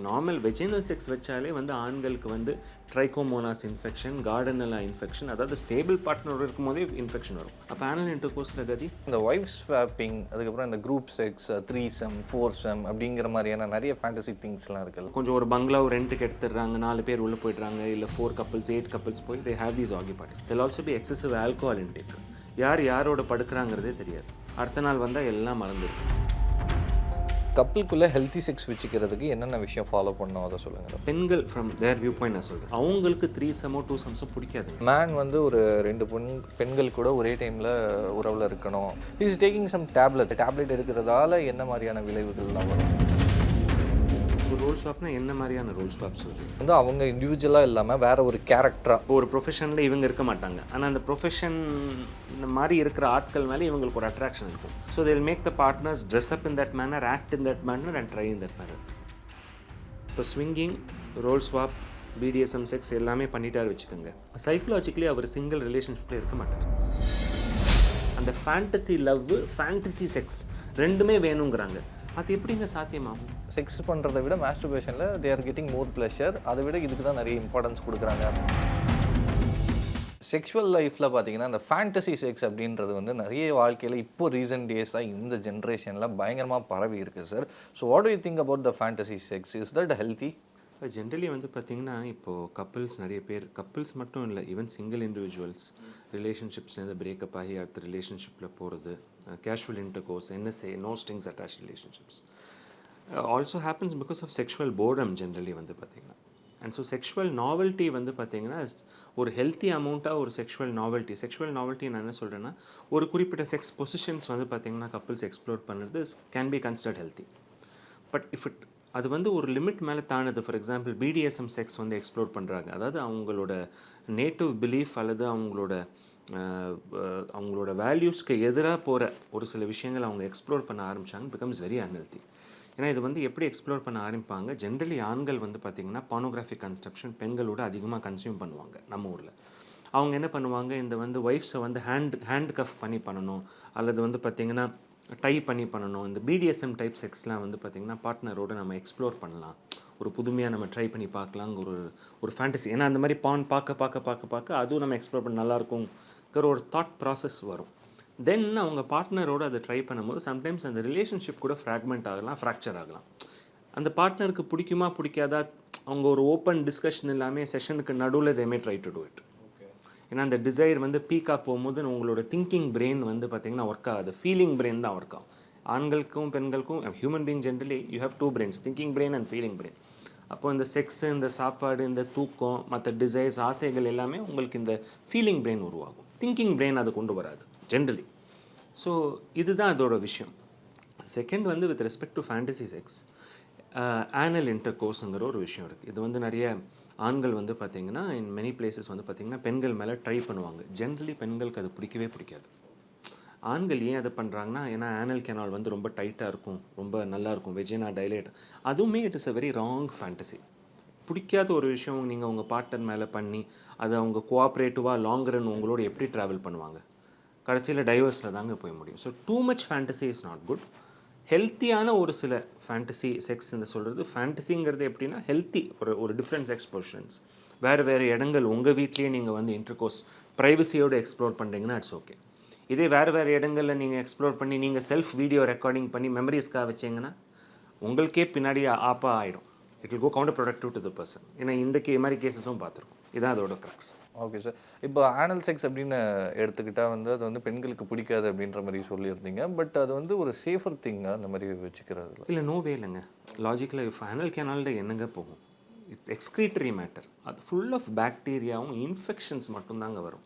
Normal vaginal sex வச்சாலே வந்து ஆண்களுக்கு வந்து ட்ரைகோமோனாஸ் இன்ஃபெக்ஷன், கார்டனெல்லா இன்ஃபெக்ஷன், அதாவது ஸ்டேபிள் பார்ட்னரோட இருக்கும் போதே இன்ஃபெக்ஷன் வரும். அப்போ ஆனல் இன்டர்கோர்ஸில் கதி இந்த ஒய்ஃப் ஸ்வாப்பிங், அதுக்கப்புறம் இந்த குரூப் செக்ஸ், த்ரீசம், ஃபோர்சம் அப்படிங்கிற மாதிரியான நிறைய ஃபேண்டசி திங்ஸ்லாம் இருக்குல்ல. கொஞ்சம் ஒரு பங்களாவை ரெண்ட்டுக்கு எடுத்துடுறாங்க, 4 பேர் உள்ளே போய்ட்றாங்க, இல்லை 4 couples 8 couples போய் தே ஹேவ் தீஸ் ஆகி party. There'll also be excessive alcohol intake. யாரோட படுக்கிறாங்கிறதே தெரியாது. அடுத்த நாள் வந்தால் எல்லாம் மறந்துடும். கப்பலுக்குள்ளே ஹெல்த்தி செக்ஸ் வச்சுக்கிறதுக்கு என்னென்ன விஷயம் ஃபாலோ பண்ணணும் அதை சொல்லுங்கள். பெண்கள் ஃப்ரம் தேர் வியூ பாயிண்ட் நான் சொல்கிறேன், அவங்களுக்கு 3 2 பிடிக்காது. மேன் வந்து ஒரு 2 பெண்கள் கூட ஒரே டைமில் உறவில் இருக்கணும். இஸ் டேக்கிங் சம் டேப்லெட் எடுக்கிறதால என்ன மாதிரியான விளைவுகள்லாம் வரும்? ரோல் ஸ்வாப்னா என்ன மாதிரியான ரோல் ஸ்வாப் சொல்லுது? வந்து அவங்க இண்டிவிஜுவலாக இல்லாமல் வேற ஒரு கேரக்டராக ஒரு ப்ரொஃபஷனில் இவங்க இருக்க மாட்டாங்க, ஆனால் அந்த ப்ரொஃபஷன் இந்த மாதிரி இருக்கிற ஆட்கள் மேலே இவங்களுக்கு ஒரு அட்ராக்ஷன் இருக்கும். So they will make the partners dress up in that manner, act in that manner and try in that manner. இப்போ swinging, role swap, BDSM sex எல்லாமே பண்ணிட்டாரு வச்சுக்கோங்க. சைக்கலாஜிக்கலி அவர் சிங்கிள் ரிலேஷன்ஷிப்பில் இருக்க மாட்டார். அந்த ஃபேண்டசி லவ், ஃபேண்டசி செக்ஸ் ரெண்டுமே வேணுங்கிறாங்க. அது எப்படிங்க சாத்தியமாகும்? செக்ஸ் பண்ணுறதை விட மாஸ்டர்பேஷனில் they are getting more pleasure. அதை விட இதுக்கு தான் நிறைய இம்பார்ட்டன்ஸ் கொடுக்குறாங்க. செக்ஷுவல் லைஃப்பில் பார்த்தீங்கன்னா இந்த ஃபேண்டசி செக்ஸ் அப்படின்றது வந்து நிறைய வாழ்க்கையில் இப்போ ரீசன்ட் டேஸாக இந்த ஜென்ரேஷனில் பயங்கரமாக பரவி இருக்குது sir. So what do you think about the fantasy sex? Is that healthy? Generally வந்து பார்த்திங்கன்னா இப்போது கப்புள்ஸ் நிறைய பேர், கப்புள்ஸ் மட்டும் இல்லை, ஈவன் சிங்கிள் இண்டிவிஜுவல்ஸ் ரிலேஷன்ஷிப்ஸ்லேருந்து பிரேக்கப் ஆகி அடுத்த ரிலேஷன்ஷிப்பில் போகிறது, casual intercourse, NSA, no strings attach relationships also happens because of sexual boredom generally வந்து பார்த்திங்கன்னா. அண்ட் ஸோ செக்ஷுவல் நாவல்ட்டி வந்து பார்த்திங்கன்னா ஒரு ஹெல்த்தி அமௌண்ட்டாக ஒரு செக்ஷுவல் நாவல்ட்டி நான் என்ன சொல்கிறேன்னா, ஒரு குறிப்பிட்ட செக்ஸ் பொசிஷன்ஸ் வந்து பார்த்திங்கன்னா கப்புள்ஸ் எக்ஸ்ப்ளோர் பண்ணுறது can be considered healthy. But if it அது வந்து ஒரு லிமிட் மேலே தானது, ஃபார் எக்ஸாம்பிள் பிடிஎஸ்எம் செக்ஸ் வந்து எக்ஸ்ப்ளோர் பண்ணுறாங்க, அதாவது அவங்களோட நேட்டிவ் பிலீஃப் அல்லது அவங்களோட வேல்யூஸ்க்கு எதிராக போகிற ஒரு சில விஷயங்கள் அவங்க எக்ஸ்ப்ளோர் பண்ண ஆரம்பித்தாங்க, பிகம்ஸ் வெரி அன்ஹெல்த்தி. ஏன்னா இது வந்து எப்படி எக்ஸ்ப்ளோர் பண்ண ஆரம்பிப்பாங்க, ஜென்ரலி ஆண்கள் வந்து பார்த்திங்கன்னா பார்னோகிராஃபிக் கன்சப்ஷன் பெண்களோட அதிகமாக கன்சியூம் பண்ணுவாங்க நம்ம ஊரில். அவங்க என்ன பண்ணுவாங்க, இந்த வந்து ஒய்ஃப்ஸை வந்து ஹேண்ட் கஃப் பண்ணி பண்ணணும், அல்லது வந்து பார்த்திங்கன்னா டை பண்ணி பண்ணணும். இந்த பிடிஎஸ்எம் டைப் செக்ஸ்லாம் வந்து பார்த்திங்கன்னா பார்ட்னரோடு நம்ம எக்ஸ்ப்ளோர் பண்ணலாம், ஒரு புதுமையாக நம்ம ட்ரை பண்ணி பார்க்கலாங்கிற ஒரு ஃபேண்டசி. ஏன்னா அந்த மாதிரி பான் பார்க்க அதுவும் நம்ம எக்ஸ்ப்ளோர் பண்ண நல்லாயிருக்குங்கிற ஒரு தாட் ப்ராசஸ் வரும். தென் அவங்க பார்ட்னரோடு அதை ட்ரை பண்ணும்போது சம்டைம்ஸ் அந்த ரிலேஷன்ஷிப் கூட ஃப்ராக்மெண்ட் ஆகலாம், ஃப்ராக்சர் ஆகலாம். அந்த பார்ட்னருக்கு பிடிக்குமா பிடிக்காதா, அவங்க ஒரு ஓப்பன் டிஸ்கஷன் எல்லாமே செஷனுக்கு நடுவில் தேமே ட்ரை டு டூ இட். ஏன்னா அந்த டிசைர் வந்து பீக்காக போகும்போது உங்களோட திங்கிங் பிரெயின் வந்து பார்த்திங்கன்னா ஒர்க் ஆகாது, ஃபீலிங் பிரெயின் தான் ஒர்க் ஆகும். ஆண்களுக்கும் பெண்களுக்கும், human being generally you have 2 brains, thinking brain and feeling brain. அப்போ இந்த செக்ஸு, இந்த சாப்பாடு, இந்த தூக்கம், மற்ற டிசைர்ஸ், ஆசைகள் எல்லாமே உங்களுக்கு இந்த ஃபீலிங் பிரெயின் உருவாகும். திங்கிங் பிரெயின் அது கொண்டு வராது ஜென்ரலி. ஸோ இதுதான் அதோட விஷயம். செகண்ட் வந்து with respect to fantasy sex, ஆனல் இன்டர்கோர்ஸுங்கிற ஒரு விஷயம் இருக்குது. இது வந்து நிறைய ஆண்கள் வந்து பார்த்திங்கன்னா இன் மெனி பிளேசஸ் வந்து பார்த்திங்கன்னா பெண்கள் மேலே ட்ரை பண்ணுவாங்க. ஜென்ரலி பெண்களுக்கு அது பிடிக்காது. ஆண்கள் ஏன் அதை பண்ணுறாங்கன்னா, ஏன்னா ஆனல் கெனால் வந்து ரொம்ப டைட்டாக இருக்கும், ரொம்ப நல்லாயிருக்கும், வெஜினா டைலேட். அதுவுமே it is a very wrong fantasy. பிடிக்காத ஒரு விஷயம் நீங்கள் உங்கள் பார்ட்னர் மேலே பண்ணி அதை அவங்க கோஆப்ரேட்டிவாக லாங் ரன் உங்களோட எப்படி ட்ராவல் பண்ணுவாங்க? கடைசியில் டைவர்ஸில் தாங்க போய் முடியும். So too much fantasy is not good. ஹெல்த்தியான ஒரு சில ஃபேண்டசி செக்ஸ் இந்த சொல்கிறது, ஃபேண்டசிங்கிறது எப்படின்னா ஹெல்த்தி ஒரு டிஃப்ரெண்ட் செக்ஸ் பொசிஷன்ஸ், வேறு இடங்கள் உங்கள் வீட்லேயே நீங்கள் வந்து இன்டர்கோர்ஸ் ப்ரைவசியோடு எக்ஸ்ப்ளோர் பண்ணுறீங்கன்னா இட்ஸ் ஓகே. இதே வேறு இடங்களில் நீங்கள் எக்ஸ்ப்ளோர் பண்ணி நீங்கள் செல்ஃப் வீடியோ ரெக்கார்டிங் பண்ணி மெமரிஸ்க்காக வச்சிங்கன்னா உங்களுக்கே பின்னாடி ஆப்பாக ஆகிடும். It will go counterproductive to the person. ஏன்னா இந்த மாதிரி கேசஸும் பார்த்துருக்கோம். இதான் அதோட கிராக்ஸ். Okay sir. இப்போ ஆனல் செக்ஸ் அப்படின்னு எடுத்துக்கிட்டால் வந்து அது வந்து பெண்களுக்கு பிடிக்காது அப்படின்ற மாதிரி சொல்லியிருந்தீங்க. பட் அது வந்து ஒரு சேஃபர் திங்காக அந்த மாதிரி வச்சுக்கிறது இல்லை, நோவே இல்லைங்க. லாஜிக்கலாக இப்போ ஆனல் கேனால்ட என்னங்க போகும்? It's excretory matter. அது ஃபுல் ஆஃப் பாக்டீரியாவும் இன்ஃபெக்ஷன்ஸ் மட்டும்தாங்க வரும்.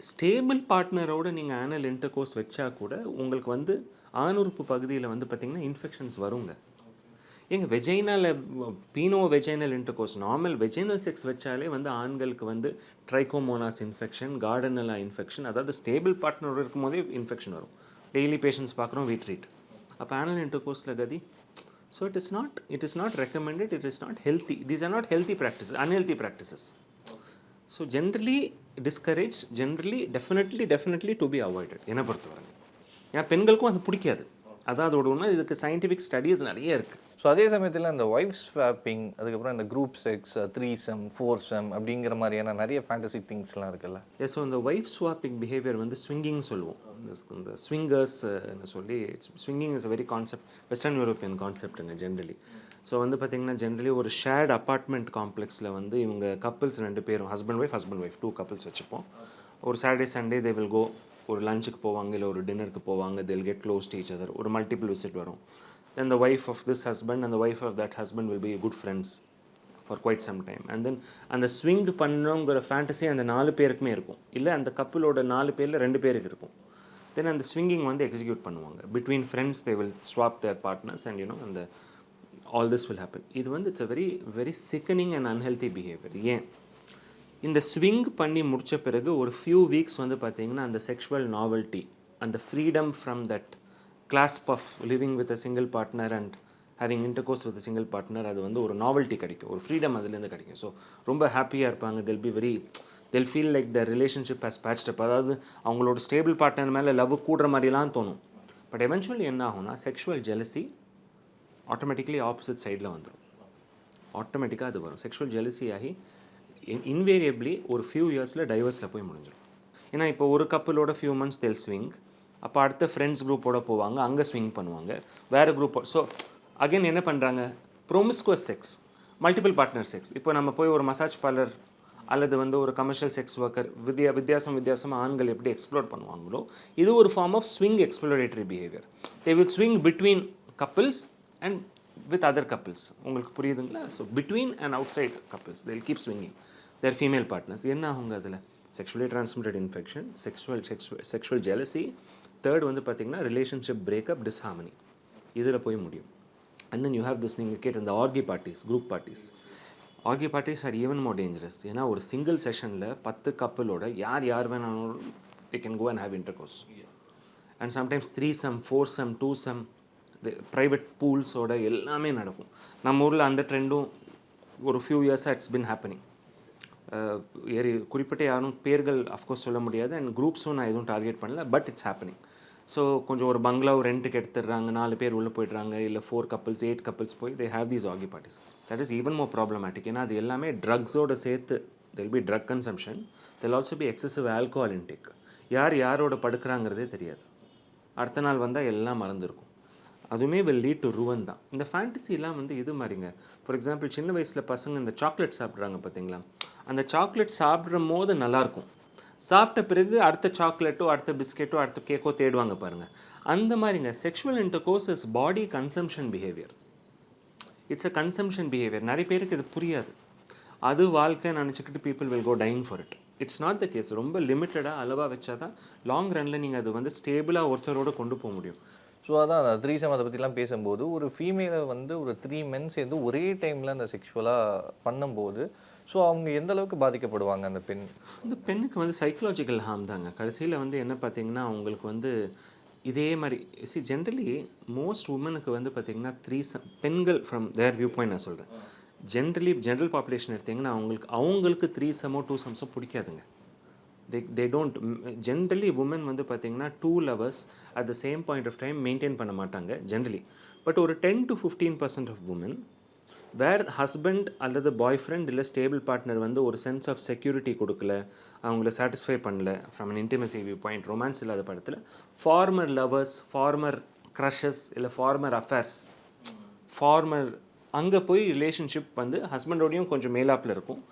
ஸ்டேபிள் பார்ட்னரோடு நீங்கள் ஆனல் இன்டர்கோர்ஸ் வச்சா கூட உங்களுக்கு வந்து ஆணுறுப்பு பகுதியில் வந்து பார்த்திங்கன்னா இன்ஃபெக்ஷன்ஸ் வருங்க. எங்கள் vaginal intercourse, normal vaginal sex வச்சாலே வந்து ஆண்களுக்கு வந்து ட்ரைகோமோனாஸ் இன்ஃபெக்ஷன், கார்டனெல்லா இன்ஃபெக்ஷன், அதாவது ஸ்டேபிள் பார்ட்னரோடு இருக்கும் போதே இன்ஃபெக்ஷன் வரும். டெய்லி பேஷண்ட்ஸ் பார்க்குறோம், வி ட்ரீட். அப்போ ஆனல் இன்டர்கோர்ஸில் கதி. So it is not recommended, it is not healthy. These are not healthy practices, unhealthy practices. So generally discourage, generally definitely to be avoided என்னை பொறுத்தவரை. ஏன்னா பெண்களுக்கும் அது பிடிக்காது. அதான் அதோட ஒன்று. இதுக்கு சயின்டிஃபிக் ஸ்டடீஸ் நிறைய இருக்குது. ஸோ அதே சமயத்தில் அந்த ஒய்ஃப் ஸ்வாப்பிங், அதுக்கப்புறம் இந்த குரூப் செக்ஸ், த்ரீசம், ஃபோர்சம் அப்படிங்கிற மாதிரியான நிறைய ஃபேண்டசி திங்ஸ்லாம் இருக்குல்ல. ஸோ இந்த ஒய்ஃப் ஸ்வாப்பிங் பிஹேவியர் வந்து ஸ்விங்கிங் சொல்லுவோம். இந்த ஸ்விங்கர்ஸ்ன்னு சொல்லி, swinging is a very concept, western European கான்செப்ட்டுங்க ஜென்ரலி. ஸோ வந்து பார்த்திங்கன்னா ஜென்ரலி ஒரு ஷேர்ட் அப்பார்ட்மெண்ட் காம்ப்ளெக்ஸில் வந்து இவங்க கப்புள்ஸ் 2 பேரும் ஹஸ்பண்ட் ஒய்ஃப் 2 கப்புள்ஸ் வச்சுப்போம். ஒரு Saturday Sunday they will go, ஒரு லஞ்சுக்கு போவாங்க, இல்லை ஒரு டின்னருக்கு போவாங்க. they'll get close to each other. ஒரு மல்டிபிள் விசிட் வரும். then the wife of this husband and the wife of that husband will be good friends for quite some time. and then அந்த ஸ்விங் பண்ணுங்கிற fantasy அந்த 4 பேருக்குமே இருக்கும். இல்லை அந்த கப்புளோட 4 பேரில் 2 பேருக்கு இருக்கும். தென் அந்த ஸ்விங்கிங் வந்து எக்ஸிக்யூட் பண்ணுவாங்க. Between friends they will swap their partners and you know அந்த ஆல் திஸ் வில் ஹேப்பன். இது வந்து it's a very very sickening and unhealthy behaviour. ஏன் இந்த ஸ்விங் பண்ணி முடித்த பிறகு ஒரு ஃபியூ வீக்ஸ் வந்து பார்த்திங்கன்னா அந்த செக்ஷுவல் நாவல்ட்டி, அந்த freedom from that clasp of living with a single partner and having intercourse with a single partner, அது வந்து ஒரு நாவல்ட்டி கிடைக்கும், ஒரு ஃப்ரீடம் அதுலேருந்து கிடைக்கும். ஸோ ரொம்ப ஹாப்பியாக இருப்பாங்க. they'll feel like the relationship has patched up. அதாவது அவங்களோட ஸ்டேபிள் பார்ட்னர் மேலே லவ் கூடுற மாதிரிலாம் தோணும். பட் எவென்ச்சுவலி என்ன ஆகும்னா செக்ஷுவல் ஜெலசி ஆட்டோமேட்டிக்கலி ஆப்போசிட் சைடில் வந்துடும். ஆட்டோமேட்டிக்காக அது வரும். செக்ஷுவல் ஜெலசி ஆகி இன்வேரியபிளி ஒரு ஃபியூ இயர்ஸில் டைவர்ஸில் போய் முடிஞ்சிடும். ஏன்னா இப்போ ஒரு கப்பலோட ஃபியூ மந்த்ஸ் தேல் ஸ்விங், அப்போ அடுத்த ஃப்ரெண்ட்ஸ் குரூப்போட போவாங்க, அங்கே ஸ்விங் பண்ணுவாங்க, வேறு குரூப்போ. ஸோ அகைன் என்ன பண்ணுறாங்க, ப்ரோமிஸ்குவஸ் செக்ஸ், மல்டிபிள் பார்ட்னர் செக்ஸ். இப்போ நம்ம போய் ஒரு மசாஜ் பார்லர் அல்லது வந்து ஒரு கமர்ஷியல் செக்ஸ் ஒர்க்கர் வித்தியாசமாக ஆண்கள் எப்படி எக்ஸ்ப்ளோர் பண்ணுவாங்களோ, இது ஒரு form of swing exploratory behaviour. They will swing between couples and with other couples. உங்களுக்கு புரியுதுங்களா? So between and outside couples they will keep swinging their female partners. என்ன ஆகுங்க அதில் sexually transmitted infection, sexual jealousy, third வந்து பார்த்திங்கன்னா relationship breakup, disharmony, இதில் போய் முடியும். And then you have this, நீங்கள் கேட்ட இந்த RK parties, group parties. RK parties R even more dangerous. ஏன்னா ஒரு சிங்கிள் செஷனில் 10 கப்பிளோட யார் வேணாலும் they can go and have intercourse. and sometimes 3some 4some 2some private பூல்ஸோட எல்லாமே நடக்கும். நம்ம ஊரில் அந்த ட்ரெண்டும் ஒரு ஃபியூ இயர்ஸாக இட்ஸ் பின் ஹேப்பனிங். குறிப்பிட்ட யாரும் பேர்கள் அஃப்கோர்ஸ் சொல்ல முடியாது, அண்ட் குரூப்ஸும் நான் எதுவும் டார்கெட் பண்ணல, பட் இட்ஸ் ஹேப்பனிங். ஸோ கொஞ்சம் ஒரு பங்களாவை ரெண்ட்டுக்கு எடுத்துடுறாங்க, 4 பேர் உள்ளே போய்ட்றாங்க, இல்லை 4 couples 8 couples போய் they have these orgy parties. That is even more problematic. ஏன்னா அது எல்லாமே ட்ரக்ஸோடு சேர்த்து there'll be drug consumption, there'll also be excessive alcohol intake. யாரோட படுக்கிறாங்கிறதே தெரியாது. அடுத்த நாள் வந்தால் எல்லாம் மறந்துருக்கும். அதுவுமே வில் லீட் டு ruin தான். இந்த ஃபேண்டசிலாம் வந்து இது மாதிரிங்க. ஃபார் எக்ஸாம்பிள் சின்ன வயசில் பசங்க இந்த சாக்லேட் சாப்பிட்றாங்க பார்த்தீங்களா, அந்த சாக்லேட் சாப்பிடும் போது நல்லாயிருக்கும், சாப்பிட்ட பிறகு அடுத்த சாக்லேட்டோ அடுத்த பிஸ்கெட்டோ அடுத்த கேக்கோ தேடுவாங்க பாருங்கள். அந்த மாதிரிங்க sexual intercourse is body consumption behaviour. It's a consumption behaviour. நிறைய பேருக்கு இது புரியாது. அது வாழ்க்கை நினச்சிக்கிட்டு people will go dying for it. It's not the case. ரொம்ப லிமிட்டடாக அளவாக வச்சா தான் லாங் ரனில் நீங்கள் அது வந்து ஸ்டேபிளாக ஒருத்தரோடு கொண்டு போக முடியும். ஸோ அதான் அந்த த்ரீசம் அதை பற்றிலாம் பேசும்போது ஒரு ஃபீமேலை வந்து ஒரு 3 men சேர்ந்து ஒரே டைமில் அந்த செக்ஷுவலாக பண்ணும்போது ஸோ அவங்க எந்த அளவுக்கு பாதிக்கப்படுவாங்க அந்த பெண்? அந்த பெண்ணுக்கு வந்து சைக்கலாஜிக்கல் ஹார்ம் தாங்க. கடைசியில் வந்து என்ன பார்த்தீங்கன்னா அவங்களுக்கு வந்து இதே மாதிரி ஜென்ரலி மோஸ்ட் உமனுக்கு வந்து பார்த்திங்கன்னா பெண்கள் ஃப்ரம் தேர் வியூ பாயிண்ட் நான் சொல்கிறேன். ஜென்ரல் பாப்புலேஷன் எடுத்திங்கன்னா அவங்களுக்கு 3 2 பிடிக்காதுங்க. they don't generally women வந்து பார்த்தீங்கன்னா 2 lovers at the same point of time maintain பண்ண மாட்டாங்க ஜென்ரலி. பட் ஒரு 10 to 15% of women where husband அல்லது பாய் ஃப்ரெண்ட் இல்லை ஸ்டேபிள் பார்ட்னர் வந்து ஒரு சென்ஸ் ஆஃப் செக்யூரிட்டி கொடுக்கல, அவங்கள சாட்டிஸ்ஃபை பண்ணல from an intimacy viewpoint, romance இல்லாத படத்தில் ஃபார்மர் லவர்ஸ், ஃபார்மர் க்ரஷஸ் இல்லை ஃபார்மர் அஃபேர்ஸ், ஃபார்மர் அங்கே போய் ரிலேஷன்ஷிப் வந்து ஹஸ்பண்டோடையும் கொஞ்சம் மேலாப்பில் இருக்கும்,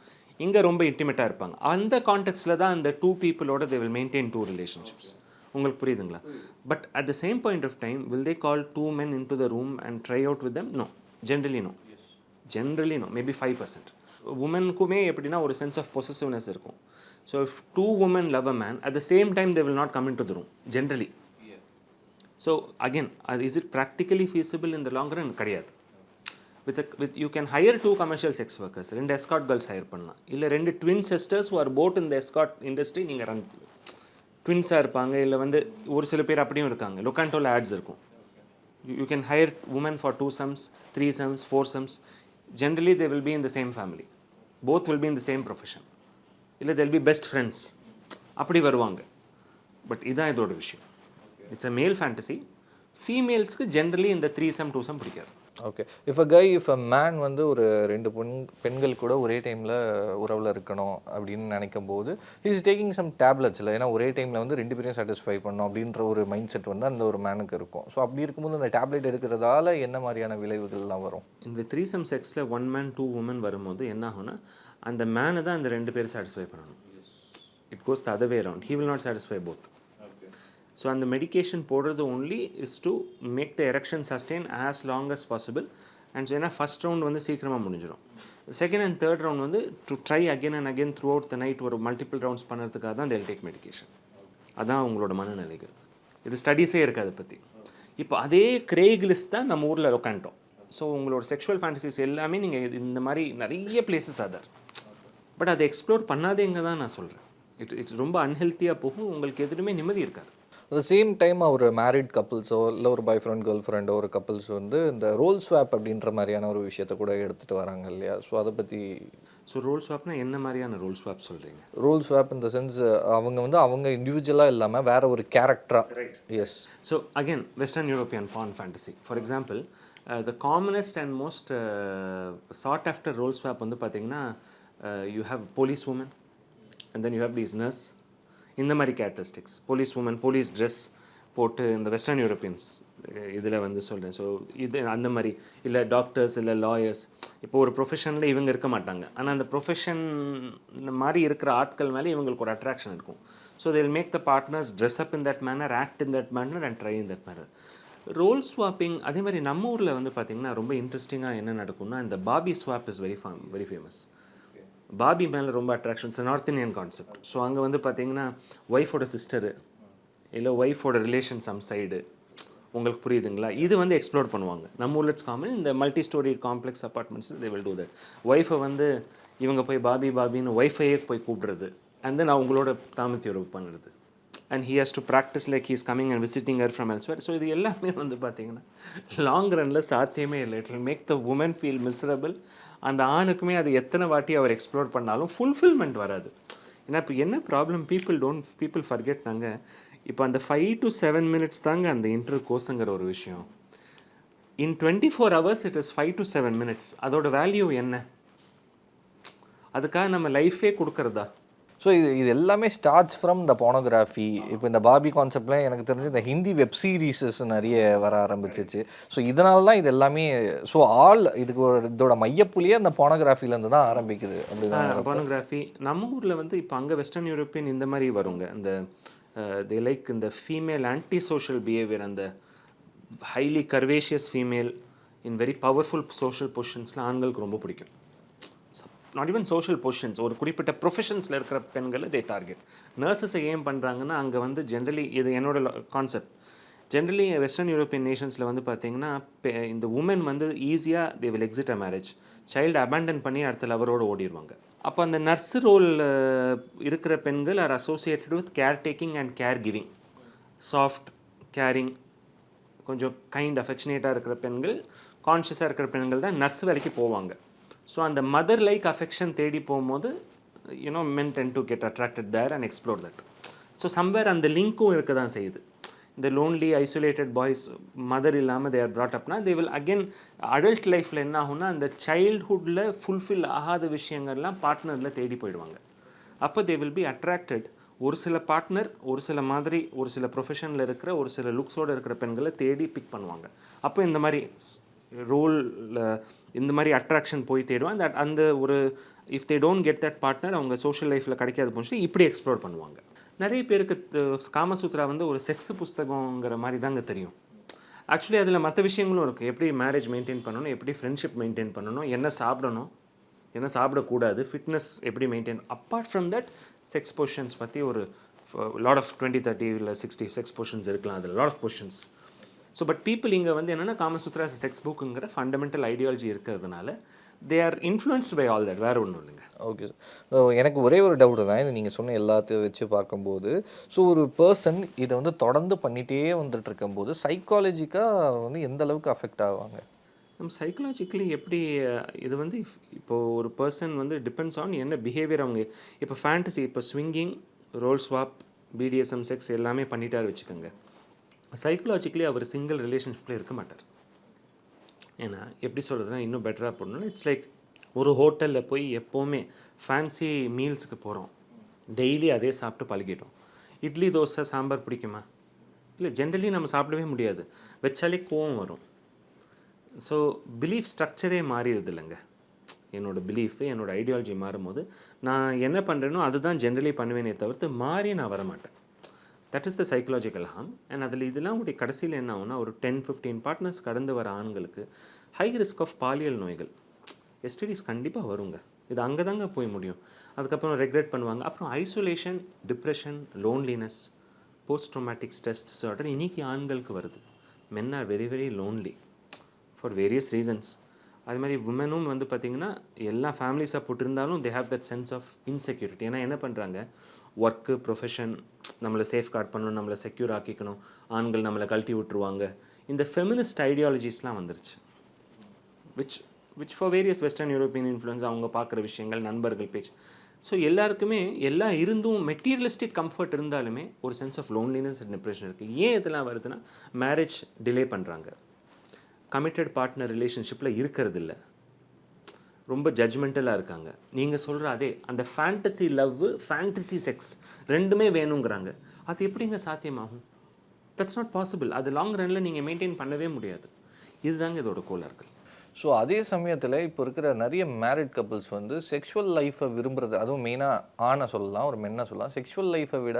இங்கே ரொம்ப இன்டிமேட்டாக இருப்பாங்க. அந்த கான்டெக்ட்ஸில் தான் அந்த 2 peopleோட தே வில் மெயின்டைன் 2 relationships. உங்களுக்கு புரியுதுங்களா? But at the same point of time will they call 2 men into the room and try out with them? No. Generally no. Maybe 5%. உமனுக்குமே எப்படின்னா ஒரு சென்ஸ் ஆஃப் பொசசிவ்னஸ் இருக்கும். So if 2 women love a man at the same time they will not come into the room generally. So again, is it practically feasible in the long run? கிடையாது. with you can hire 2 commercial sex workers, 2 escort girls hire பண்ணலாம், இல்லை 2 twin sisters who are both in the escort industry நீங்கள் run ட்வின்ஸாக இருப்பாங்க, இல்லை வந்து ஒரு சில பேர் அப்படியும் இருக்காங்க, லொக்காண்டோவில் ஆட்ஸ் இருக்கும். you can hire women for 2 3 4. Generally they will be in the same family, both will be in the same profession, இல்லை they'll be best friends, அப்படி வருவாங்க. பட் இதுதான் இதோட விஷயம். இட்ஸ் அ மேல் ஃபேண்டசி. ஃபீமேல்ஸ்க்கு ஜென்ரலி இந்த 3 2 பிடிக்காது. ஓகே. இஃப் அ மேன் வந்து ஒரு 2 பெண்கள் கூட ஒரே டைமில் உறவில் இருக்கணும் அப்படின்னு நினைக்கும் போது இஸ் டேக்கிங் சம் டேப்லெட்ஸில், ஏன்னா ஒரே டைமில் வந்து 2 பேரையும் சாட்டிஸ்ஃபை பண்ணணும் அப்படின்ற ஒரு மைண்ட் செட் வந்து அந்த ஒரு மேனுக்கு இருக்கும். ஸோ அப்படி இருக்கும்போது அந்த டேப்லெட் எடுக்கிறதால என்ன மாதிரியான விளைவுகள்லாம் வரும்? இந்த 3 செக்ஸில் 1 மேன் 2 உமன் வரும்போது என்ன ஆகும்னா, அந்த மேனை தான் அந்த 2 பேர் சாட்டிஸ்ஃபை பண்ணணும். It goes the other way around. He will not satisfy both. So அந்த மெடிக்கேஷன் போடுறது only is to make the erection sustain as long as possible. And so ஏன்னா ஃபஸ்ட் ரவுண்ட் வந்து சீக்கிரமாக முடிஞ்சிடும். செகண்ட் அண்ட் தேர்ட் ரவுண்ட் வந்து to try again and again throughout the night ஒரு multiple rounds பண்ணுறதுக்காக தான் they'll take medication. அதான் உங்களோட மனநிலைகள். இது ஸ்டடீஸே இருக்குது அதை பற்றி. இப்போ அதே கிரேக்லிஸ்ட் தான் நம்ம ஊரில் உட்காந்துட்டோம். ஸோ உங்களோட செக்ஷுவல் ஃபேண்டசிஸ் எல்லாமே நீங்கள் இந்த மாதிரி நிறைய பிளேசஸ் அதர், பட் அதை எக்ஸ்ப்ளோர் பண்ணாதேங்க தான் நான் சொல்கிறேன். இட்ஸ் ரொம்ப அன்ஹெல்த்தியாக போகும். உங்களுக்கு எதுவுமே நிம்மதி இருக்காது. அட் சேம் டைம் ஒரு மேரிட் கப்புள்ஸோ இல்லை ஒரு பாய் ஃப்ரெண்ட் கேர்ள் ஃப்ரெண்டோ ஒரு கப்புள்ஸ் வந்து இந்த ரோல் ஸ்வாப் அப்படின்ற மாதிரியான ஒரு விஷயத்தை கூட எடுத்துகிட்டு வராங்க இல்லையா? ஸோ அதை பற்றி. ஸோ ரோல் ஸ்வாப்னா என்ன மாதிரியான ரோல் ஸ்வாப் சொல்கிறீங்க? ரோல் ஸ்வாப் இந்த சென்ஸ் அவங்க வந்து அவங்க இண்டிவிஜுவலாக இல்லாமல் வேற ஒரு கேரக்டராக. Yes. So again western European porn fantasy for example, the commonest and most sought after role swap வந்து பார்த்தீங்கன்னா, you have police woman and then you have these nurse. இந்த மாதிரி characteristics, police woman, police dress போட்டு இந்த western Europeans இதில் வந்து சொல்கிறேன். So இது அந்த மாதிரி, இல்லை டாக்டர்ஸ், இல்லை லாயர்ஸ். இப்போ ஒரு ப்ரொஃபஷனில் இவங்க இருக்க மாட்டாங்க, ஆனால் அந்த ப்ரொஃபஷன் மாதிரி இருக்கிற ஆட்கள் மேலே இவங்களுக்கு ஒரு அட்ராக்ஷன் இருக்கும். So they will make the partners dress up in that manner, act in that manner and try in that manner. Role swapping அதே மாதிரி நம்ம ஊரில் வந்து பார்த்திங்கன்னா ரொம்ப இன்ட்ரெஸ்டிங்காக என்ன நடக்கும்னா, இந்த bhabhi swap is very famous. பாபி மேலே ரொம்ப attractions, North Indian concept. So அங்கே வந்து பார்த்தீங்கன்னா ஒய்ஃபோட சிஸ்டரு இல்லை ஒய்ஃபோட ரிலேஷன் சம் சைடு, உங்களுக்கு புரியுதுங்களா? இது வந்து எக்ஸ்ப்ளோர் பண்ணுவாங்க. நம்ம ஊரில் இட்ஸ் காமன். இந்த multi story complex apartments they will do that. Wifi வந்து இவங்க போய் பாபின்னு ஒய்ஃபையே போய் கூப்பிடுறது, அண்ட் தென் அவங்களோட தாமத்தி உறவு பண்ணுறது. And he has to practice like he's coming and visiting her from elsewhere. So இது எல்லாமே வந்து பார்த்தீங்கன்னா லாங் ரனில் சாத்தியமே இல்லை. It will make the woman feel miserable. அந்த ஆணுக்குமே அது எத்தனை வாட்டி அவர் எக்ஸ்ப்ளோர் பண்ணாலும் ஃபுல்ஃபில்மெண்ட் வராது. ஏன்னா இப்போ என்ன ப்ராப்ளம், பீப்புள் ஃபர்கெட். நாங்கள் இப்போ அந்த 5 to 7 minutes தாங்க அந்த இன்டர் கோர்ஸுங்கிற ஒரு விஷயம். இன் 24 hours it is 5 to 7 minutes. அதோட வேல்யூ என்ன? அதுக்காக நம்ம லைஃபே கொடுக்கறதா? ஸோ இது எல்லாமே ஸ்டார்ட்ஸ் ஃப்ரம் த போனோகிராஃபி. இப்போ இந்த பாபி கான்செப்ட்லாம் எனக்கு தெரிஞ்சு இந்த ஹிந்தி வெப் சீரீஸஸ் நிறைய வர ஆரம்பிச்சிச்சு. ஸோ இதனால தான் இது எல்லாமே. ஸோ இதோட மையப்புள்ளியே அந்த போனோகிராஃபிலேருந்து தான் ஆரம்பிக்குது. அப்படிதான் போனோகிராஃபி நம்ம ஊரில் வந்து இப்போ அங்கே வெஸ்டர்ன் யூரோப்பியன் இந்த மாதிரி வருங்க. இந்த தே லைக் இந்த ஃபீமேல் ஆன்டி சோஷியல் பிஹேவியர், அந்த highly curvaceous female in very powerful social பொசிஷன்ஸ்லாம் ஆண்களுக்கு ரொம்ப பிடிக்கும். நாட் ஈவன் சோஷியல் பொசிஷன்ஸ், ஒரு குறிப்பிட்ட ப்ரொஃபஷன்ஸில் இருக்கிற பெண்களை தே டார்கெட். நர்சஸை ஏன் பண்ணுறாங்கன்னா, அங்கே வந்து ஜென்ரலி இது என்னோட கான்செப்ட். ஜென்ரலி வெஸ்டர்ன் யூரோப்பியன் நேஷன்ஸில் வந்து பார்த்தீங்கன்னா இந்த உமன் வந்து ஈஸியாக they will exit a marriage, child abandon பண்ணி அடுத்த லவரோடு ஓடிடுவாங்க. அப்போ அந்த நர்ஸ் ரோல் இருக்கிற பெண்கள் are associated with care taking and care giving, soft caring, கொஞ்சம் கைண்ட் அஃபெக்ஷனேட்டாக இருக்கிற பெண்கள், கான்ஷியஸாக இருக்கிற பெண்கள் தான் நர்ஸ் வேலைக்கு போவாங்க. ஸோ அந்த மதர் லைக் அஃபெக்ஷன் தேடி போகும்போது men tend to get attracted there and explore that. So somewhere அந்த லிங்க்கும் இருக்க தான் செய்யுது. இந்த லோன்லி ஐசோலேட்டட் பாய்ஸ் மதர் இல்லாமல் தேர் brought upனா தே வில் அகெயின் அடல்ட் லைஃப்பில் என்ன ஆகும்னா, அந்த சைல்ட்ஹுட்டில் ஃபுல்ஃபில் ஆகாத விஷயங்கள்லாம் பார்ட்னரில் தேடி போயிடுவாங்க. அப்போ தே வில் பி அட்ராக்டட். ஒரு சில பார்ட்னர் ஒரு சில மாதிரி ஒரு சில ப்ரொஃபஷனில் இருக்கிற ஒரு சில லுக்ஸோடு இருக்கிற பெண்களை தேடி பிக் பண்ணுவாங்க. அப்போ இந்த மாதிரி ரோலில் இந்த மாதிரி அட்ராக்ஷன் போய் தேடுவாங்க. அந்த ஒரு if they don't get that partner, அவங்க சோஷியல் லைஃப்பில் கிடைக்காது போச்சு இப்படி எக்ஸ்ப்ளோர் பண்ணுவாங்க. நிறைய பேருக்கு காமசூத்ரா வந்து ஒரு செக்ஸ் புஸ்தகங்கிற மாதிரி தாங்க தெரியும். ஆக்சுவலி அதில் மற்ற விஷயங்களும் இருக்குது. எப்படி மேரேஜ் மெயின்டைன் பண்ணணும், எப்படி ஃப்ரெண்ட்ஷிப் மெயின்டைன் பண்ணணும், என்ன சாப்பிடணும், என்ன சாப்பிடக்கூடாது, ஃபிட்னஸ் எப்படி maintain. Apart from that sex positions பற்றி ஒரு லாட் ஆஃப் 20, 30 இல்லை 60 செக்ஸ் பொசிஷன்ஸ் இருக்கலாம். அதில் lot of positions. So but people இங்கே வந்து என்னென்னா, காமசூத்ரா செக்ஸ் புக்குங்கிற ஃபண்டமெண்டல் ஐடியாலஜி இருக்கிறதுனால they are influenced by all that. வேறு ஒன்றும் இல்லைங்க. Okay sir. எனக்கு ஒரே ஒரு டவுட்டு தான், இது நீங்கள் சொன்ன எல்லாத்தையும் வச்சு பார்க்கும்போது, ஸோ ஒரு பர்சன் இதை வந்து தொடர்ந்து பண்ணிகிட்டே வந்துட்டு இருக்கும்போது சைக்காலஜிக்காக வந்து எந்த அளவுக்கு அஃபெக்ட் ஆவாங்க? நம்ம சைக்கலாஜிக்கலி எப்படி இது வந்து இப்போது ஒரு பர்சன் வந்து டிபெண்ட்ஸ் ஆன் என்ன பிஹேவியர். அவங்க இப்போ ஃபேண்டசி, இப்போ swinging, role swap, BDSM, sex எல்லாமே பண்ணிட்டாரு வச்சுக்கோங்க. சைக்கலாஜிக்கலி அவர் சிங்கிள் ரிலேஷன்ஷிப்பில் இருக்க மாட்டார். ஏன்னா எப்படி சொல்கிறதுனா இன்னும் பெட்டராக போடணும். இட்ஸ் லைக் ஒரு ஹோட்டலில் போய் எப்போவுமே ஃபேன்சி மீல்ஸுக்கு போகிறோம், டெய்லி அதே சாப்பிட்டு பழகிட்டோம். இட்லி தோசை சாம்பார் பிடிக்குமா? இல்லை, ஜென்ரலி நம்ம சாப்பிடவே முடியாது, வச்சாலே கோவம் வரும். ஸோ பிலீஃப் ஸ்ட்ரக்சரே மாறிடுது இல்லைங்க. என்னோடய பிலீஃபு என்னோடய ஐடியாலஜி மாறும்போது நான் என்ன பண்ணுறேனோ அதுதான் ஜென்ரலி பண்ணுவேனே தவிர்த்து மாறி நான் வரமாட்டேன். That is the psychological harm. And அதில் இதெல்லாம் உடைய கடைசியில் என்ன ஆகும்னா, ஒரு 10-15 பார்ட்னர்ஸ் கடந்து வர ஆண்களுக்கு ஹை ரிஸ்க் ஆஃப் பாலியல் நோய்கள், எஸ்டிடிஸ் கண்டிப்பாக வருங்க. இது அங்கே தாங்க போய் முடியும். அதுக்கப்புறம் ரெக்ரெட் பண்ணுவாங்க. அப்புறம் isolation, depression, loneliness, post traumatic stress disorder இன்றைக்கி ஆண்களுக்கு வருது. Men are very very lonely for various reasons. அது மாதிரி உமனும் வந்து பார்த்திங்கன்னா எல்லா ஃபேமிலி சப்போர்ட் இருந்தாலும் they have that sense of insecurity. ஏன்னா என்ன பண்ணுறாங்க, ஒர்க்கு, ப்ரொஃபஷன், நம்மளை சேஃப் கார்ட் பண்ணணும், நம்மளை செக்யூர் ஆக்கிக்கணும், ஆண்கள் நம்மளை கழட்டி விட்டுருவாங்க. இந்த ஃபெமினிஸ்ட் ஐடியாலஜிஸ்லாம் வந்துருச்சு. Which for various western European influence, அவங்க பார்க்குற விஷயங்கள், நண்பர்கள் பேச்சு. ஸோ எல்லாருக்குமே எல்லாம் இருந்தும் மெட்டீரியலிஸ்டிக் கம்ஃபர்ட் இருந்தாலுமே ஒரு sense of loneliness and depression இருக்குது. ஏன் இதெல்லாம் வருதுன்னா, மேரேஜ் டிலே பண்ணுறாங்க, கமிட்டட் பார்ட்னர் ரிலேஷன்ஷிப்பில் இருக்கிறது இல்லை, ரொம்ப ஜட்ஜ்மெண்டலாக இருக்காங்க. நீங்கள் சொல்கிற அதே அந்த ஃபேண்டசி லவ், ஃபேண்டசி செக்ஸ் ரெண்டுமே வேணுங்கிறாங்க. அது எப்படிங்க சாத்தியமாகும்? That's not possible. அது லாங் ரனில் நீங்கள் மெயின்டைன் பண்ணவே முடியாது. இதுதாங்க இதோட கோளாறுகள். ஸோ அதே சமயத்தில் இப்போ இருக்கிற நிறைய மேரிட் கப்புள்ஸ் வந்து செக்ஷுவல் லைஃப்பை விரும்புகிறது, அதுவும் மெயினாக ஆணை சொல்லலாம், ஒரு மென்னை சொல்லலாம், செக்ஷுவல் லைஃப்பை விட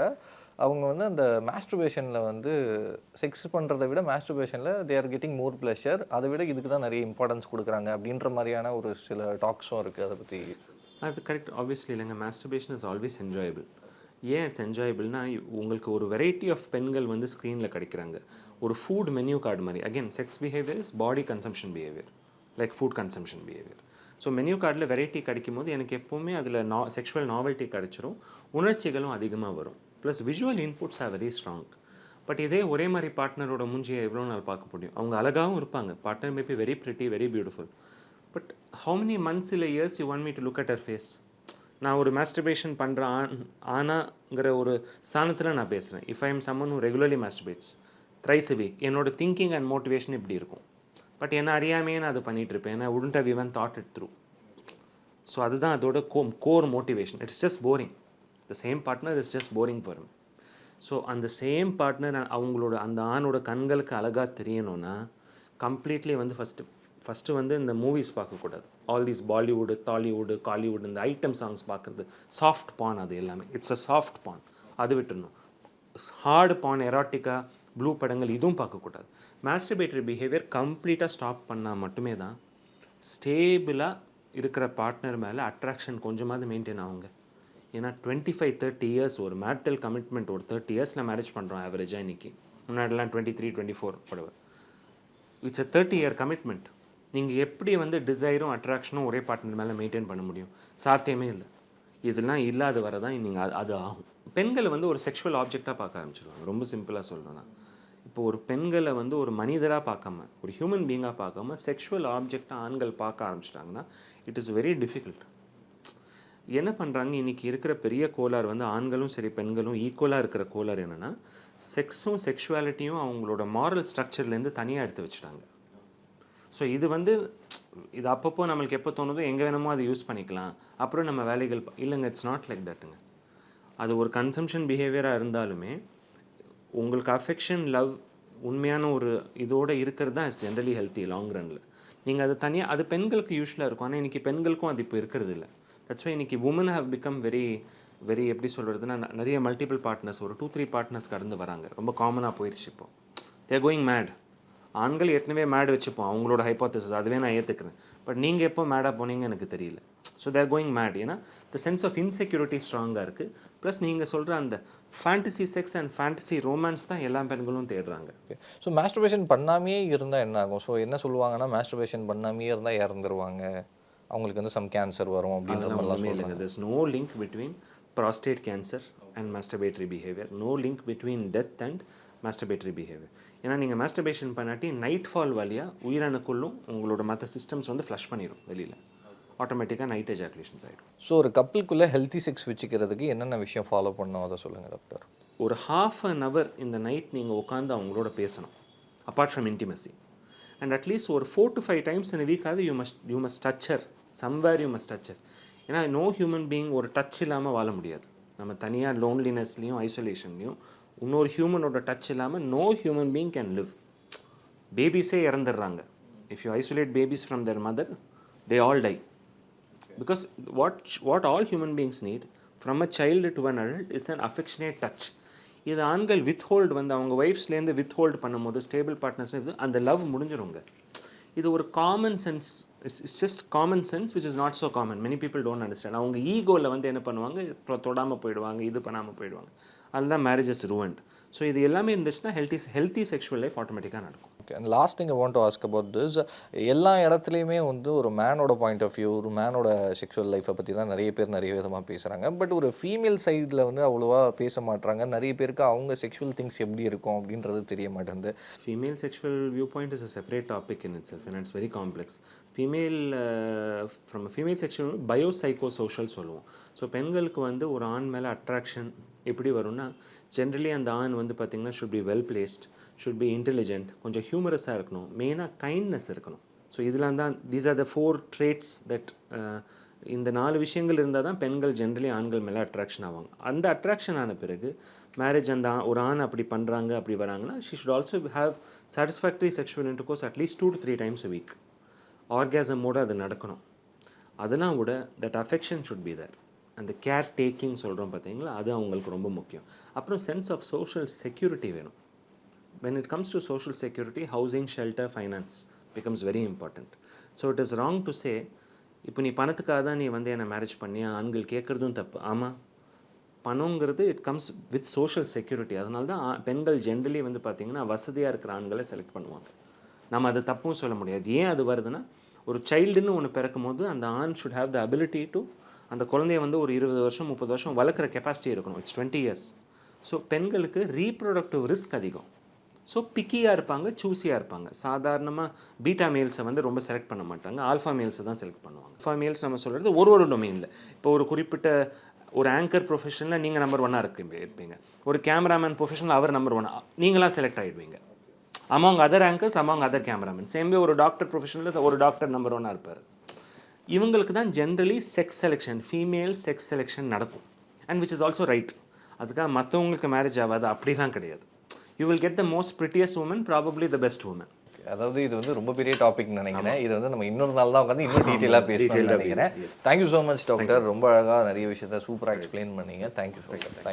அவங்க வந்து அந்த மாஸ்டர்பேஷனில் வந்து செக்ஸ் பண்ணுறதை விட மாஸ்டர்பேஷனில் they are getting more pleasure, அதை விட இதுக்கு தான் நிறைய இம்பார்ட்டன்ஸ் கொடுக்குறாங்க அப்படின்ற மாதிரியான ஒரு சில டாக்ஸும் இருக்குது. அதை பற்றி அது கரெக்ட். ஆப்வியஸ்லி இல்லைங்க, மாஸ்டர்பேஷன் இஸ் ஆல்வேஸ் என்ஜாயபிள். ஏன் இட்ஸ் என்ஜாயபிள்னா, உங்களுக்கு ஒரு வெரைட்டி ஆஃப் பெண்கள் வந்து ஸ்க்ரீனில் கிடைக்கிறாங்க. ஒரு ஃபுட் மென்யூ கார்டு மாதிரி. Again sex behaviour is body consumption behaviour, like food consumption behaviour. So menu கார்டில் வெரைட்டி கிடைக்கும் போது எனக்கு எப்போவுமே அதில் செக்ஷுவல் நாவல்ட்டி கிடச்சிரும், உணர்ச்சிகளும் அதிகமாக வரும், plus visual inputs are very strong. But இதே ஒரே மாதிரி பார்ட்னரோட மூஞ்சியை எவ்வளோ நாள் பார்க்க முடியும்? அவங்க அழகாகவும் இருப்பாங்க, partner may be very pretty, very beautiful, but how many months இல்லை years you want me to look at her face? நான் ஒரு மாஸ்டர்பேஷன் பண்ணுற ஆனாங்கிற ஒரு ஸ்தானத்தில் நான் பேசுகிறேன். If I am someone who regularly masturbates thrice a week, என்னோட திங்கிங் அண்ட் மோட்டிவேஷன் இப்படி இருக்கும். பட் என்ன அறியாமையே நான் அது பண்ணிகிட்டு இருப்பேன். ஏன்னா wouldn't have even thought it through. So அதுதான் அதோட core motivation. It's just boring. The same partner is just boring for him. So அந்த சேம் பார்ட்னர் அவங்களோட அந்த ஆணோட கண்களுக்கு அழகாக தெரியணும்னா கம்ப்ளீட்லி வந்து ஃபஸ்ட்டு வந்து இந்த மூவிஸ் பார்க்கக்கூடாது. ஆல் தீஸ் பாலிவுட், டாலிவுட், காலிவுட், இந்த ஐட்டம் சாங்ஸ் பார்க்குறது சாஃப்ட் பான், அது எல்லாமே இட்ஸ் அ சாஃப்ட் பான். அது விட்டுடணும். ஹார்டு பான், எராட்டிக்கா, ப்ளூ படங்கள் இதுவும் பார்க்கக்கூடாது. மாஸ்டர்பேட்டரி பிஹேவியர் கம்ப்ளீட்டாக ஸ்டாப் பண்ணால் மட்டுமே தான் ஸ்டேபிளாக இருக்கிற பார்ட்னர் மேலே அட்ராக்ஷன் கொஞ்சமாவது மெயின்டைன் ஆகுங்க. ஏன்னா 25-30 இயர்ஸ் ஒரு மேரிட்டல் கமிட்மெண்ட், ஒரு 30 இயர்ஸில் மேரேஜ் பண்ணுறோம் ஆவரேஜாக இன்றைக்கி. முன்னாடிலாம் 23-24 படவை. It's a 30-year commitment. நீங்கள் எப்படி வந்து டிசைரும் அட்ராக்ஷனும் ஒரே பார்ட்னர் மேலே மெயின்டைன் பண்ண முடியும்? சாத்தியமே இல்லை. இதெல்லாம் இல்லாத வர தான் நீங்கள் அது ஆகும். பெண்களை வந்து ஒரு செக்ஷுவல் ஆப்ஜெக்டாக பார்க்க ஆரம்பிச்சிடுவாங்க. ரொம்ப சிம்பிளாக சொல்லணும்னா, இப்போ ஒரு பெண்களை வந்து ஒரு மனிதராக பார்க்காம, ஒரு ஹியூமன் பீயிங்காக பார்க்காம செக்ஷுவல் ஆப்ஜெக்டாக ஆண்கள் பார்க்க ஆரம்பிச்சிட்டாங்கன்னா இட் இஸ் வெரி டிஃபிகல்ட். என்ன பண்ணுறாங்க, இன்றைக்கி இருக்கிற பெரிய கோளாறு வந்து ஆண்களும் சரி பெண்களும் ஈக்குவலாக இருக்கிற கோளாறு என்னென்னா, செக்ஸும் செக்ஷுவாலிட்டியும் அவங்களோட மாரல் ஸ்ட்ரக்சர்லேருந்து தனியாக எடுத்து வச்சுட்டாங்க. ஸோ இது வந்து இது அப்பப்போ நம்மளுக்கு எப்போ தோணுதோ எங்கே வேணுமோ அதை யூஸ் பண்ணிக்கலாம், அப்புறம் நம்ம வேலைகள் இல்லைங்க. இட்ஸ் நாட் லைக் தட்டுங்க. அது ஒரு கன்சம்ஷன் பிஹேவியராக இருந்தாலுமே உங்களுக்கு அஃபெக்ஷன், லவ், உண்மையான ஒரு இதோடு இருக்கிறது தான் is generally healthy long Ranil. நீங்கள் அது தனியாக, அது பெண்களுக்கு யூஸ்வலாக இருக்கும். ஆனால் இன்றைக்கி பெண்களுக்கும் அது இப்போ இருக்கிறது இல்லை. தட்ஸ் வை இன்றைக்கி woman have become very very எப்படி சொல்கிறதுனா, நிறைய மல்டிபிள் பார்ட்னர்ஸ், ஒரு 2-3 பார்ட்னர்ஸ் கடந்து வராங்க. ரொம்ப காமனாக போயிடுச்சு இப்போ. They're going mad. ஆண்கள் ஏற்கனவே மேட் வச்சுப்போம், அவங்களோட ஹைப்போதசிஸ், அதுவே நான் ஏற்றுக்கிறேன். பட் நீங்கள் எப்போ மேடாக போனீங்க எனக்கு தெரியல. So they're going mad. ஏன்னா த சென்ஸ் ஆஃப் இன்செக்யூரிட்டி ஸ்ட்ராங்காக இருக்குது. ப்ளஸ் நீங்கள் சொல்கிற அந்த fantasy sex and fantasy romance தான் எல்லா பெண்களும் தேடுறாங்க. ஸோ மாஸ்டர்பேஷன் பண்ணாமையே இருந்தால் என்ன ஆகும்? ஸோ என்ன சொல்லுவாங்கன்னா, மாஸ்டர்பேஷன் பண்ணாமையே இருந்தால் இறந்துருவாங்க, அவங்களுக்கு வந்து சம் கேன்சர் வரும் அப்படின்ற மாதிரிலாம் இல்லைங்க. there's no link between prostate cancer and masturbatory behavior, no link between death and masturbatory behavior. ஏன்னா நீங்கள் மாஸ்டர்பேஷன் பண்ணாட்டி நைட் ஃபால் வழியாக உயிரணுக்குள்ளும் உங்களோட மற்ற சிஸ்டம்ஸ் வந்து ஃப்ளஷ் பண்ணிடும் வெளியில், ஆட்டோமேட்டிக்காக நைட் எஜாகுலேஷன்ஸ் ஆகிடும். ஸோ ஒரு கப்பலுக்குள்ளே ஹெல்த்தி செக்ஸ் வச்சுக்கிறதுக்கு என்னென்ன விஷயம் ஃபாலோ பண்ணணும் அதை சொல்லுங்கள் டாக்டர். ஒரு half an hour இந்த நைட் நீங்கள் உட்காந்து அவங்களோட பேசணும் apart from intimacy and at least ஒரு 4 to 5 times in a week ஆகுது you must touch her somewhere you must touch her. ஏன்னா நோ ஹியூமன் பீயிங் ஒரு டச் இல்லாமல் வாழ முடியாது. நம்ம தனியாக லோன்லினஸ்லேயும் ஐசோலேஷன்லேயும் இன்னொரு ஹியூமனோட டச் இல்லாமல் no human being can live. பேபிஸே இறந்துடுறாங்க. If you isolate babies from their mother they all die because what all human beings need from a child to an adult is an affectionate touch. இது ஆண்கள் withhold வந்து அவங்க ஒய்ஃப்ஸ்லேருந்து withhold பண்ணும்போது stable partners அந்த love முடிஞ்சிருங்க. இது ஒரு common sense. It's just common sense which is not so common. Many people don't understand. அவங்க ஈகோவில் வந்து என்ன பண்ணுவாங்க, தொடாமல் போயிடுவாங்க, இது பண்ணாமல் போயிடுவாங்க. அதுதான் மேரேஜஸ் ரூவன்ட். ஸோ இது எல்லாமே இருந்துச்சுன்னா ஹெல்த்தி செக்ஷுவல் லைஃப் ஆட்டோமேட்டிக்காக நடக்கும். Okay, and last thing I want to ask about this, எல்லா இடத்துலையுமே வந்து ஒரு மேனோட பாயிண்ட் ஆஃப் வியூ, ஒரு மேனோட செக்ஷுவல் லைஃப்பை பற்றி தான் நிறைய பேர் நிறைய விதமாக பேசுகிறாங்க. பட் ஒரு ஃபீமேல் சைடில் வந்து அவ்வளோவா பேச மாட்றாங்க. நிறைய பேருக்கு அவங்க செக்ஷுவல் திங்ஸ் எப்படி இருக்கும் அப்படின்றது தெரிய மாட்டேங்குது. Female sexual view point is a separate topic in itself and it's very complex. From female sexual biopsycho social சொல்லுவோம். ஸோ பெண்களுக்கு வந்து ஒரு ஆண் மேலே அட்ராக்ஷன் எப்படி வரும்னா, ஜென்ரலி அந்த ஆண் வந்து பார்த்திங்கன்னா should be well placed, should be intelligent, கொஞ்சம் ஹியூமரஸாக இருக்கணும், மெயினாக கைண்ட்னஸ் இருக்கணும். ஸோ இதெல்லாம் தான் these are the 4 traits that இந்த 4 விஷயங்கள் இருந்தால் தான் பெண்கள் ஜென்ரலி ஆண்கள் மேலே அட்ராக்ஷன் ஆவாங்க. அந்த அட்ராக்ஷன் ஆன பிறகு மேரேஜ் அந்த ஒரு ஆண் அப்படி பண்ணுறாங்க அப்படி வராங்கன்னா she should also have satisfactory sexual intercourse at least 2 to 3 times a week. ஆர்காசமோடு அது நடக்கணும். அதெல்லாம் விட that affection should be there. அந்த கேர் டேக்கிங் சொல்கிறோம் பார்த்தீங்களா, அது அவங்களுக்கு ரொம்ப முக்கியம். அப்புறம் சென்ஸ் ஆஃப் சோஷியல் செக்யூரிட்டி வேணும். when it comes to social security, housing, shelter, finance becomes very important. So it is wrong to say இப்போ நீ பணத்துக்காக தான் நீ வந்து என்னை மேரேஜ் பண்ணி ஆண்கள் கேட்குறதும் தப்பு. ஆமாம், பணங்கிறது it comes with social security. அதனால தான் பெண்கள் ஜென்ரலி வந்து பார்த்திங்கன்னா வசதியாக இருக்கிற ஆண்களை செலக்ட் பண்ணுவாங்க. நம்ம அது தப்பும் சொல்ல முடியாது. ஏன் அது வருதுன்னா, ஒரு சைல்டுன்னு ஒன்று பிறக்கும் போது அந்த ஆண் should have the ability to அந்த குழந்தைய வந்து ஒரு 20 வருஷம் 30 வருஷம் வளர்க்குற கெப்பாசிட்டி இருக்கணும். It's 20 years. ஸோ பெண்களுக்கு ரீப்ரொடக்டிவ் ரிஸ்க் அதிகம். ஸோ பிக்கியாக இருப்பாங்க, சூஸியாக இருப்பாங்க. சாதாரணமாக பீட்டா மேல்ஸை வந்து ரொம்ப செலக்ட் பண்ண மாட்டாங்க, ஆல்ஃபா மேல்ஸை தான் செலக்ட் பண்ணுவாங்க. ஆல்ஃபா மேல்ஸ் நம்ம சொல்கிறது ஒரு டொமைனில். இப்போ ஒரு குறிப்பிட்ட ஒரு ஆங்கர் ப்ரொஃபஷனில் நீங்கள் நம்பர் 1 இருப்பீங்க. ஒரு கேமராமேன் ப்ரொஃபஷனில் அவர் நம்பர் 1, நீங்களாம் செலக்ட் ஆகிடுவீங்க among other anchors, among other cameramen. Same way ஒரு டாக்டர் ப்ரொஃபஷனில் ஒரு டாக்டர் நம்பர் 1 இருப்பார். இவங்களுக்கு தான் generally sex selection, female sex selection நடக்கும். And which is also right. அதுக்காக மற்றவங்களுக்கு மேரேஜ் ஆகாது அப்படிலாம் கிடையாது. You will get the most prettiest woman, probably the best woman. அதாவது இது வந்து ரொம்ப பெரிய டாபிக் நினைக்கிறேன். இது வந்து நம்ம இன்னொரு நாள் தான் உட்காந்து இன்னும் டீட்டெயிலாக பேசணும்னு நினைக்கிறேன். Thank you so much doctor. ரொம்ப அழகாக நிறைய விஷயத்த சூப்பராக எக்ஸ்பிளைன் பண்ணீங்க. Thank you so much. தேங்க்யூ.